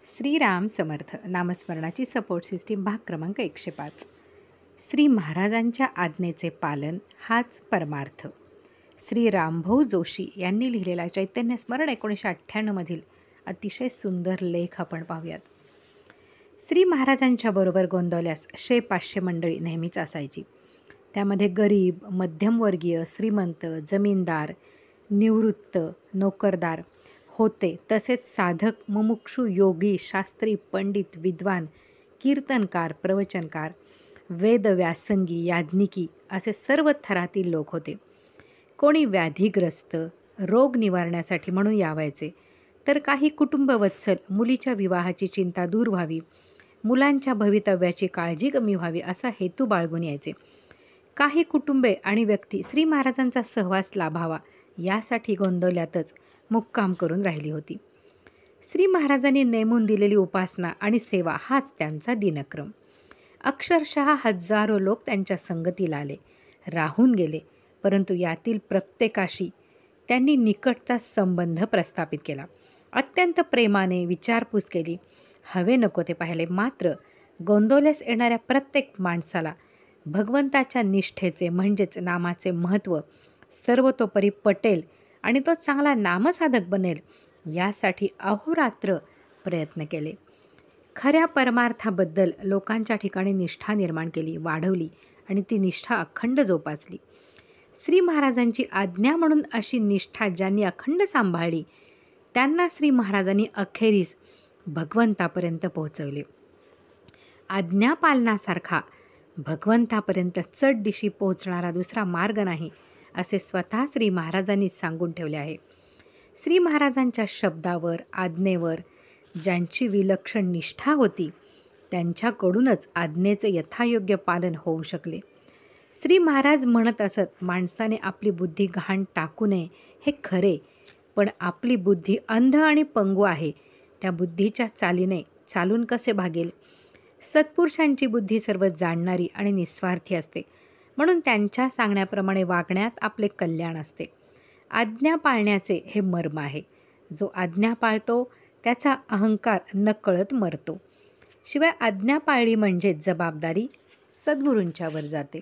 Shriram Samarth नामस्मरणाची support system भाग क्रमांक 105. श्री महाराजांच्या आज्ञेचे पालन हाच परमार्थ. श्री रामभाऊ जोशी यांनी लिहिलेला चैतन्य स्मरण 1998मधील अतिशय सुंदर लेख आपण पाहूयात. श्री महाराजांच्या बरोबर गोंदवल्यास 100-500 मंडळी नेहमीच असायची. त्यामध्ये गरीब, मध्यमवर्गीय, श्रीमंत, जमीनदार, निवृत्त, नोकरदार होते. तसेच साधक, मुमुक्षू, योगी, शास्त्री, पंडित, विद्वान, कीर्तनकार, प्रवचनकार, वेदव्यासंगी, याज्ञिकी असे सर्व थरातील लोक होते. कोणी व्याधीग्रस्त, रोग निवारण्यासाठी म्हणून यावायचे, तर काही कुटुंबवत्सल मुलीच्या विवाहाची चिंता दूर व्हावी, मुलांच्या भवितव्याची काळजी कमी व्हावी असा हेतू बाळगून यायचे. काही कुटुंबे आणि व्यक्ती श्री महाराजांचा सहवास लाभावा यासाठी गोंदवल्यातच मुक्काम करून राहिली होती. श्री महाराजांनी नेमून दिलेली उपासना आणि सेवा हाच त्यांचा दिनक्रम. अक्षरशः हजारो लोक त्यांच्या संगतीला आले, राहून गेले, परंतु यातील प्रत्येकाशी त्यांनी निकटचा संबंध प्रस्थापित केला. अत्यंत प्रेमाने विचारपूस केली, हवे नको ते पाहिले. मात्र गोंदवल्यास येणाऱ्या प्रत्येक माणसाला भगवंताच्या निष्ठेचे म्हणजेच नामाचे महत्त्व सर्वतोपरी पटेल आणि तो चांगला नामसाधक बनेल यासाठी अहोरात्र प्रयत्न केले. खऱ्या परमार्थाबद्दल लोकांच्या ठिकाणी निष्ठा निर्माण केली, वाढवली आणि ती निष्ठा अखंड जोपासली. श्री महाराजांची आज्ञा म्हणून अशी निष्ठा ज्यांनी अखंड सांभाळली त्यांना श्री महाराजांनी अखेरीस भगवंतापर्यंत पोहोचवले. आज्ञापालनासारखा भगवंतापर्यंत चढदिशी पोहोचणारा दुसरा मार्ग नाही असे स्वतः श्री महाराजांनी सांगून ठेवले आहे. श्री महाराजांच्या शब्दावर, आज्ञेवर ज्यांची विलक्षण निष्ठा होती त्यांच्याकडूनच आज्ञेचे यथायोग्य पालन होऊ शकले. श्री महाराज म्हणत असत, माणसाने आपली बुद्धी गहाण टाकू नये हे खरे, पण आपली बुद्धी अंध आणि पंगू आहे, त्या बुद्धीच्या चालीने चालून कसे भागेल. सत्पुरुषांची बुद्धी सर्व जाणणारी आणि निस्वार्थी असते, म्हणून त्यांच्या सांगण्याप्रमाणे वागण्यात आपले कल्याण असते. आज्ञा पाळण्याचे हे मर्म आहे. जो आज्ञा पाळतो त्याचा अहंकार नकळत मरतो. शिवाय आज्ञा पाळली म्हणजे जबाबदारी सद्गुरूंच्यावर जाते.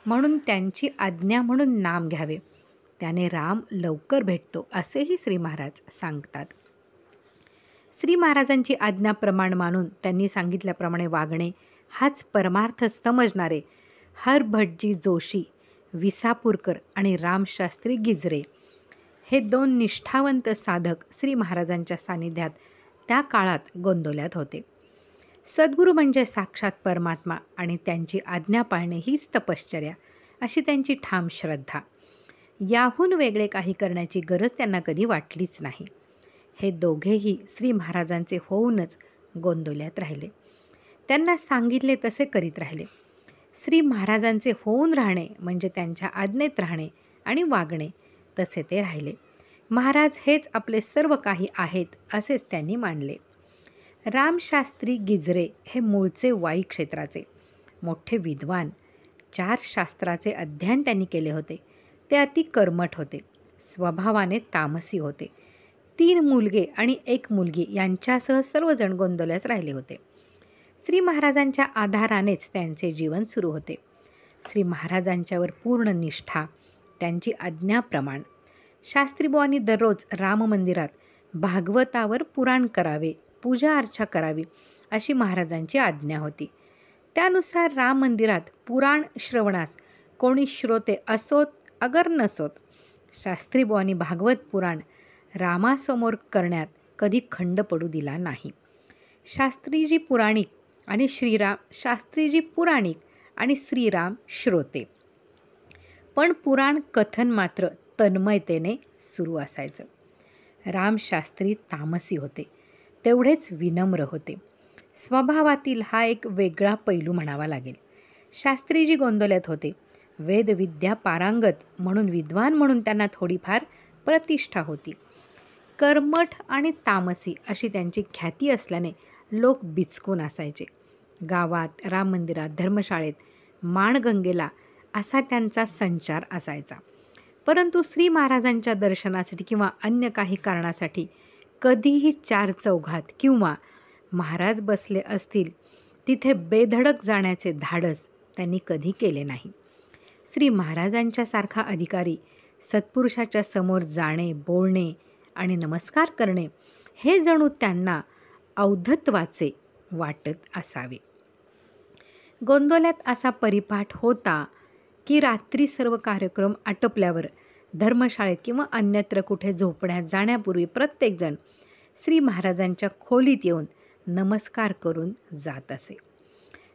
म्हणून त्यांची आज्ञा म्हणून नाम घ्यावे, त्याने राम लवकर भेटतो असेही श्री महाराज सांगतात. श्री महाराजांची आज्ञा प्रमाण मानून त्यांनी सांगितल्याप्रमाणे वागणे हाच परमार्थ समजणारे हरभटजी जोशी, विसापूरकर आणि रामशास्त्री गिजरे हे 2 निष्ठावंत साधक श्री महाराजांच्या सानिध्यात त्या काळात गोंदवल्यात होते. सद्गुरू म्हणजे साक्षात परमात्मा आणि त्यांची आज्ञा पाळणे हीच तपश्चर्या अशी त्यांची ठाम श्रद्धा. याहून वेगळे काही करण्याची गरज त्यांना कधी वाटलीच नाही. हे दोघेही श्री महाराजांचे होऊनच गोंदवल्यात राहिले. त्यांना सांगितले तसे करीत राहिले. श्री महाराजांचे होऊन राहणे म्हणजे त्यांच्या आज्ञेत राहणे आणि वागणे तसे ते राहिले. महाराज हेच आपले सर्व काही आहेत असेच त्यांनी मानले. रामशास्त्री गिजरे हे मूळचे वाई क्षेत्राचे मोठे विद्वान. 4 शास्त्राचे अध्ययन त्यांनी केले होते. ते अति कर्मठ होते, स्वभावाने तामसी होते. 3 मुलगे आणि 1 मुलगी यांच्यासह सर्वजण गोंदवल्यास राहिले होते. श्री महाराजांच्या आधारानेच त्यांचे जीवन सुरू होते. श्री महाराजांच्यावर पूर्ण निष्ठा, त्यांची आज्ञाप्रमाण. शास्त्रीबुवांनी दररोज राम मंदिरात भागवतावर पुराण करावे, पूजा अर्चा करावी अशी महाराजांची आज्ञा होती. त्यानुसार राम मंदिरात पुराण श्रवणास कोणी श्रोते असोत अगर नसोत, शास्त्रीबुवांनी भागवत पुराण रामासमोर करण्यात कधी खंड पडू दिला नाही. शास्त्रीजी पुराणिक आणि श्रीराम श्रोते, पण पुराण कथन मात्र तन्मयतेने सुरू असायचं. रामशास्त्री तामसी होते, तेवढेच विनम्र होते. स्वभावातील हा एक वेगळा पैलू म्हणावा लागेल. शास्त्रीजी गोंदवल्यात होते. वेदविद्या पारंगत म्हणून, विद्वान म्हणून त्यांना थोडीफार प्रतिष्ठा होती. कर्मठ आणि तामसी अशी त्यांची ख्याती असल्याने लोक बिचकून असायचे. गावात, राम मंदिरात, धर्मशाळेत, माणगंगेला असा त्यांचा संचार असायचा. परंतु श्री महाराजांच्या दर्शनासाठी किंवा अन्य काही कारणासाठी कधीही 4 चौघात किंवा महाराज बसले असतील तिथे बेधडक जाण्याचे धाडस त्यांनी कधी केले नाही. श्री महाराजांच्यासारखा अधिकारी सत्पुरुषाच्या समोर जाणे, बोलणे आणि नमस्कार करणे हे जणू त्यांना औद्धत्वाचे वाटत असावे. गोंदवल्यात असा परिपाठ होता की रात्री सर्व कार्यक्रम आटोपल्यावर धर्मशाळेत किंवा अन्यत्र कुठे झोपण्यात जाण्यापूर्वी प्रत्येकजण श्री महाराजांच्या खोलीत येऊन नमस्कार करून जात असे.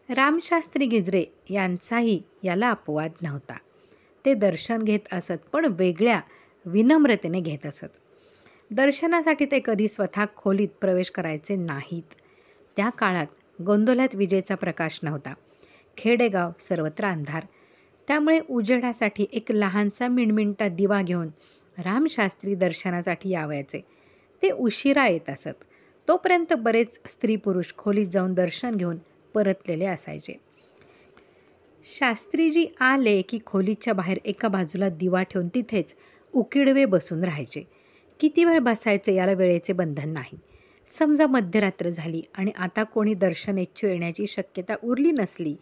रामशास्त्री गिजरे यांचाही याला अपवाद नव्हता. ते दर्शन घेत असत, पण वेगळ्या विनम्रतेने घेत असत. दर्शनासाठी ते कधी स्वतः खोलीत प्रवेश करायचे नाहीत. त्या काळात गोंदवल्यात विजेचा प्रकाश नव्हता. खेडेगाव सर्वत्र अंधार. त्यामुळे उजेडासाठी एक लहानसा मिणमिणता दिवा घेऊन रामशास्त्री दर्शनासाठी यावयाचे. ते उशिरा येत असत. तोपर्यंत बरेच स्त्री पुरुष खोलीत जाऊन दर्शन घेऊन परतलेले असायचे. शास्त्रीजी आले की खोलीच्या बाहेर एका बाजूला दिवा ठेवून तिथेच उकिडवे बसून राहायचे. किती वेळ बसायचे याला वेळेचे बंधन नाही. समजा मध्यरात्र झाली आणि आता कोणी दर्शनेच्छू येण्याची शक्यता उरली नसली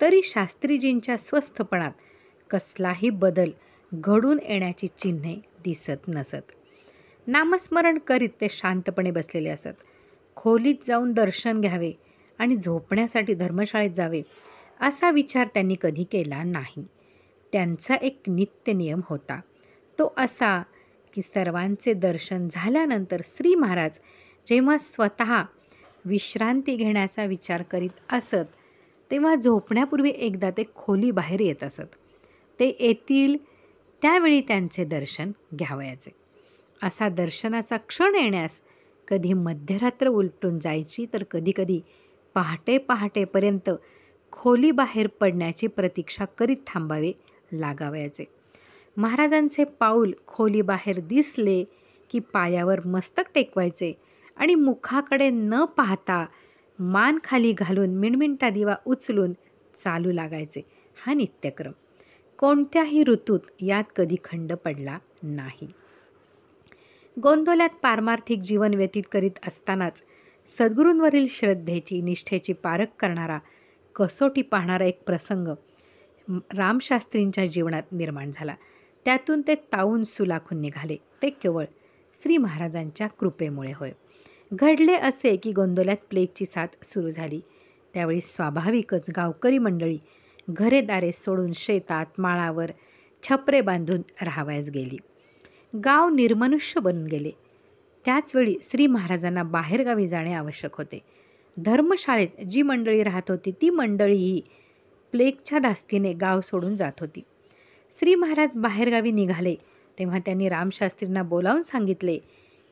तरी शास्त्रीजींच्या स्वस्थपणात कसलाही बदल घडून येण्याची चिन्हे दिसत नसत. नामस्मरण करीत ते शांतपणे बसलेले असत. खोलीत जाऊन दर्शन घ्यावे आणि झोपण्यासाठी धर्मशाळेत जावे असा विचार त्यांनी कधी केला नाही. त्यांचा एक नित्य नियम होता. तो असा की सर्वांचे दर्शन झाल्यानंतर श्री महाराज जेव्हा स्वतः विश्रांती घेण्याचा विचार करीत असत तेव्हा झोपण्यापूर्वी एकदा ते खोली बाहेर येत असत. ते येतील त्यावेळी त्यांचे दर्शन घ्यावयाचे. असा दर्शनाचा क्षण येण्यास कधी मध्यरात्र उलटून जायची तर कधीकधी पहाटे पहाटेपर्यंत खोलीबाहेर पडण्याची प्रतीक्षा करीत थांबावे लागावयाचे. महाराजांचे पाऊल खोलीबाहेर दिसले की पायावर मस्तक टेकवायचे आणि मुखाकडे न पाहता मान खाली घालून मिणमिणता दिवा उचलून चालू लागायचे. हा नित्यक्रम कोणत्याही ऋतूत यात कधी खंड पडला नाही. गोंदवल्यात पारमार्थिक जीवन व्यतीत करीत असतानाच सद्गुरूंवरील श्रद्धेची निष्ठेची पारख करणारा, कसोटी पाहणारा एक प्रसंग रामशास्त्रींच्या जीवनात निर्माण झाला. त्यातून ते तावून सुलाखून निघाले. ते केवळ श्री महाराजांच्या कृपेमुळे होय. घडले असे की गोंदवल्यात प्लेगची साथ सुरू झाली. त्यावेळी स्वाभाविकच गावकरी मंडळी घरेदारे सोडून शेतात माळावर छपरे बांधून राहावयास गेली. गाव निर्मनुष्य बनून गेले. त्याचवेळी श्री महाराजांना बाहेरगावी जाणे आवश्यक होते. धर्मशाळेत जी मंडळी राहत होती ती मंडळीही प्लेगच्या धास्तीने गाव सोडून जात होती. श्री महाराज बाहेरगावी निघाले तेव्हा त्यांनी रामशास्त्रींना बोलावून सांगितले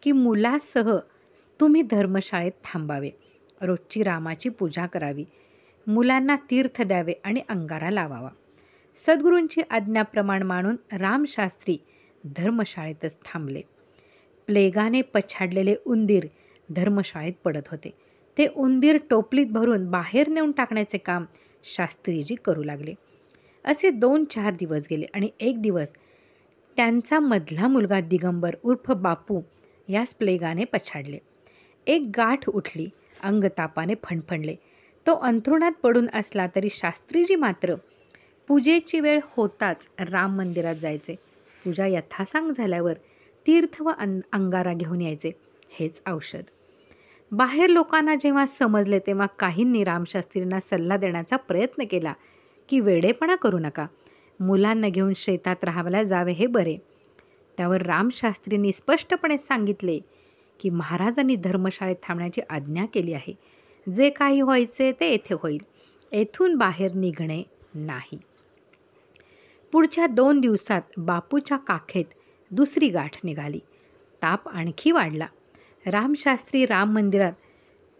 की मुलासह तुम्ही धर्मशाळेत थांबावे, रोजची रामाची पूजा करावी, मुलांना तीर्थ द्यावे आणि अंगारा लावावा. सद्गुरूंची आज्ञाप्रमाण मानून रामशास्त्री धर्मशाळेतच थांबले. प्लेगाने पछाडलेले उंदीर धर्मशाळेत पडत होते. ते उंदीर टोपलीत भरून बाहेर नेऊन टाकण्याचे काम शास्त्रीजी करू लागले. असे 2-4 दिवस गेले आणि एक दिवस त्यांचा मधला मुलगा दिगंबर उर्फ बापू यास प्लेगाने पछाडले. एक गाठ उठली, अंगतापाने फणफणले. तो अंथरुणात पडून असला तरी शास्त्रीजी मात्र पूजेची वेळ होताच राम मंदिरात जायचे. पूजा यथासांग झाल्यावर तीर्थ व अंगारा घेऊन यायचे. हेच औषध. बाहेर लोकांना जेव्हा समजले तेव्हा काहींनी रामशास्त्रींना सल्ला देण्याचा प्रयत्न केला की वेडेपणा करू नका, मुलांना घेऊन शेतात राहायला जावे हे बरे. त्यावर रामशास्त्रींनी स्पष्टपणे सांगितले की महाराजांनी धर्मशाळेत थांबण्याची आज्ञा केली आहे. जे काही व्हायचे ते येथे होईल, येथून बाहेर निघणे नाही. पुढच्या 2 दिवसात बापूच्या काखेत दुसरी गाठ निघाली. ताप आणखी वाढला. रामशास्त्री राम मंदिरात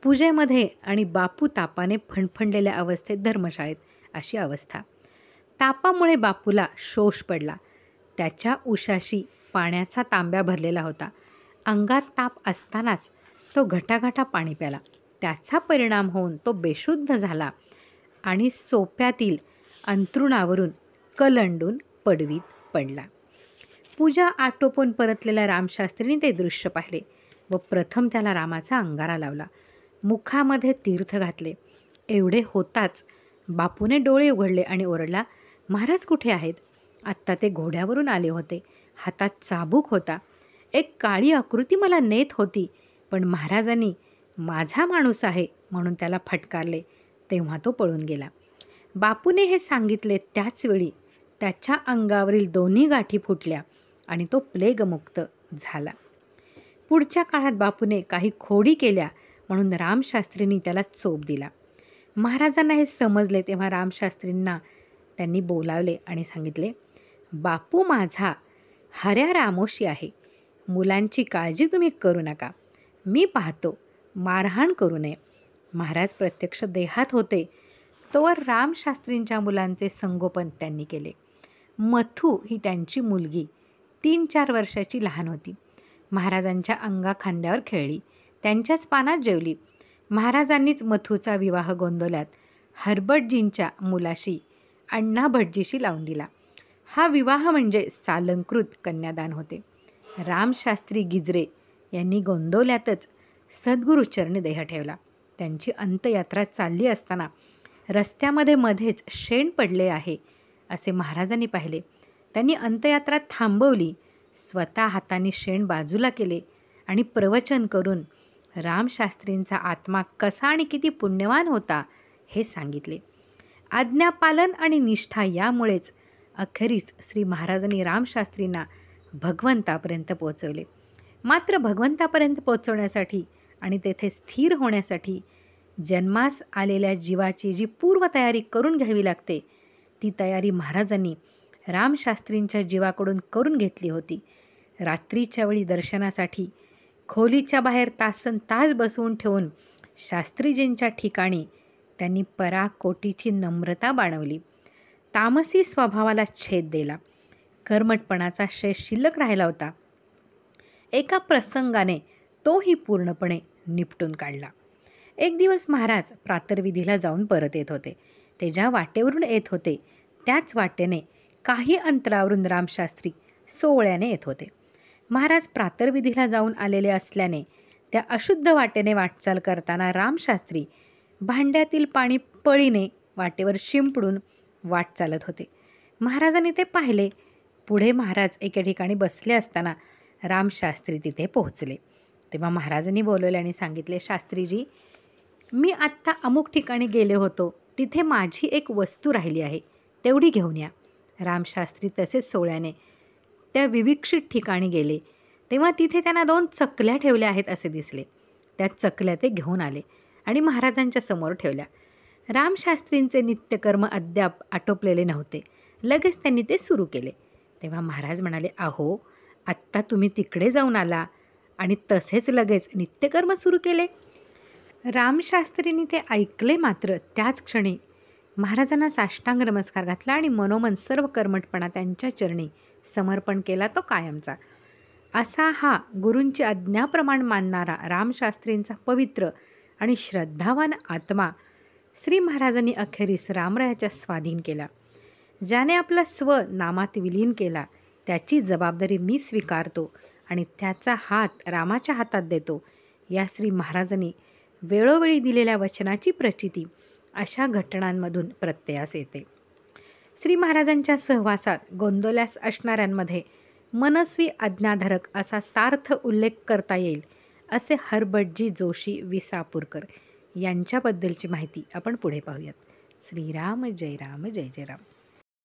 पूजेमध्ये आणि बापू तापाने फणफणलेल्या अवस्थेत धर्मशाळेत, अशी अवस्था. तापामुळे बापूला शोष पडला. त्याच्या उशाशी पाण्याचा तांब्या भरलेला होता. अंगात ताप असतानाच तो घटाघटा पाणी प्याला. त्याचा परिणाम होऊन तो बेशुद्ध झाला आणि सोप्यातील अंथरुणावरून कलंडून पडवीत पडला. पूजा आटोपून परतलेल्या रामशास्त्रींनी ते दृश्य पाहिले व प्रथम त्याला रामाचा अंगारा लावला. मुखामध्ये तीर्थ घातले. एवढे होताच बापूने डोळे उघडले आणि ओरडला, महाराज कुठे आहेत? आत्ता ते घोड्यावरून आले होते. हातात चाबूक होता. एक काळी आकृती मला नेत होती, पण महाराजांनी माझा माणूस आहे म्हणून त्याला फटकारले, तेव्हा तो पळून गेला. बापूने हे सांगितले त्याच वेळी त्याच्या अंगावरील दोन्ही गाठी फुटल्या आणि तो प्लेगमुक्त झाला. पुढच्या काळात बापूने काही खोडी केल्या म्हणून रामशास्त्रींनी त्याला चोप दिला. महाराजांना हे समजले तेव्हा रामशास्त्रींना त्यांनी बोलावले आणि सांगितले, बापू माझा हऱ्या रामोशी आहे. मुलांची काळजी तुम्ही करू नका. मी पाहतो, मारहाण करू नये. महाराज प्रत्यक्ष देहात होते तोवर रामशास्त्रींच्या मुलांचे संगोपन त्यांनी केले. मथू ही त्यांची मुलगी 3-4 वर्षाची लहान होती. महाराजांच्या अंगाखांद्यावर खेळली, त्यांच्याच पानात जेवली. महाराजांनीच मथूचा विवाह गोंदवल्यात हरभटजींच्या मुलाशी अण्णा भटजीशी लावून दिला. हा विवाह म्हणजे सालंकृत कन्यादान होते. रामशास्त्री गिजरे यांनी गोंदवल्यातच सद्गुरूचरणी देह ठेवला. त्यांची अंत्ययात्रा चालली असताना रस्त्यामध्ये मध्येच शेण पडले आहे असे महाराजांनी पाहिले. त्यांनी अंत्ययात्रा थांबवली, स्वतः हाताने शेण बाजूला केले आणि प्रवचन करून रामशास्त्रींचा आत्मा कसा आणि किती पुण्यवान होता हे सांगितले. आज्ञापालन आणि निष्ठा यामुळेच अखेरीस श्री महाराजांनी रामशास्त्रींना भगवंतापर्यंत पोहोचवले. मात्र भगवंतापर्यंत पोहोचवण्यासाठी आणि तेथे स्थिर होण्यासाठी जन्मास आलेल्या जीवाची जी पूर्वतयारी करून घ्यावी लागते, ती तयारी महाराजांनी रामशास्त्रींच्या जीवाकडून करून घेतली होती. रात्रीच्या वेळी दर्शनासाठी खोलीच्या बाहेर तासनतास बसवून ठेवून शास्त्रीजींच्या ठिकाणी त्यांनी पराकोटीची नम्रता बाणवली. तामसी स्वभावाला छेद दिला. कर्मटपणाचा शेष शिल्लक राहिला होता. एका प्रसंगाने तोही पूर्णपणे निपटून काढला. एक दिवस महाराज प्रातर्विधीला जाऊन परत येत होते. ते ज्या वाटेवरून येत होते त्याच वाटेने काही अंतरावरून रामशास्त्री सोहळ्याने येत होते. महाराज प्रातर्विधीला जाऊन आलेले असल्याने त्या अशुद्ध वाटेने वाटचाल करताना रामशास्त्री भांड्यातील पाणी पळीने वाटेवर शिंपडून वाट चालत होते. महाराजांनी ते पाहिले. पुढे महाराज एके ठिकाणी बसले असताना रामशास्त्री तिथे पोहोचले. तेव्हा महाराजांनी बोलवले आणि सांगितले, शास्त्रीजी, मी आत्ता अमुक ठिकाणी गेले होतो, तिथे माझी एक वस्तू राहिली आहे, तेवढी घेऊन या. रामशास्त्री तसेच सोहळ्याने त्या विविक्षित ठिकाणी गेले. तेव्हा तिथे त्यांना 2 चकल्या ठेवल्या आहेत असे दिसले. त्या चकल्या ते घेऊन आले आणि महाराजांच्या समोर ठेवल्या. रामशास्त्रींचे नित्यकर्म अद्याप आटोपलेले नव्हते. लगेच त्यांनी ते सुरू केले. तेव्हा महाराज म्हणाले, अहो, आत्ता तुम्ही तिकडे जाऊन आला आणि तसेच लगेच नित्यकर्म सुरू केले. रामशास्त्रींनी ते ऐकले. मात्र त्याच क्षणी महाराजांना साष्टांग नमस्कार घातला आणि मनोमन सर्व कर्मठपणा त्यांच्या चरणी समर्पण केला, तो कायमचा. असा हा गुरूंची आज्ञाप्रमाण मानणारा रामशास्त्रींचा पवित्र आणि श्रद्धावान आत्मा श्री महाराजांनी अखेरीस रामरायाच्या स्वाधीन केला. ज्याने आपला स्व नामात विलीन केला त्याची जबाबदारी मी स्वीकारतो आणि त्याचा हात रामाच्या हातात देतो. या श्री महाराजांनी वेळोवेळी दिलेल्या वचनाची प्रचिती अशा घटनांमधून प्रत्ययास येते. श्री महाराजांच्या सहवासात गोंदवल्यास असणाऱ्यांमध्ये मनस्वी आज्ञाधारक असा सार्थ उल्लेख करता येईल असे हरभटजी जोशी विसापूरकर यांच्याबद्दलची माहिती आपण पुढे पाहूयात. श्रीराम जय राम जय जय राम.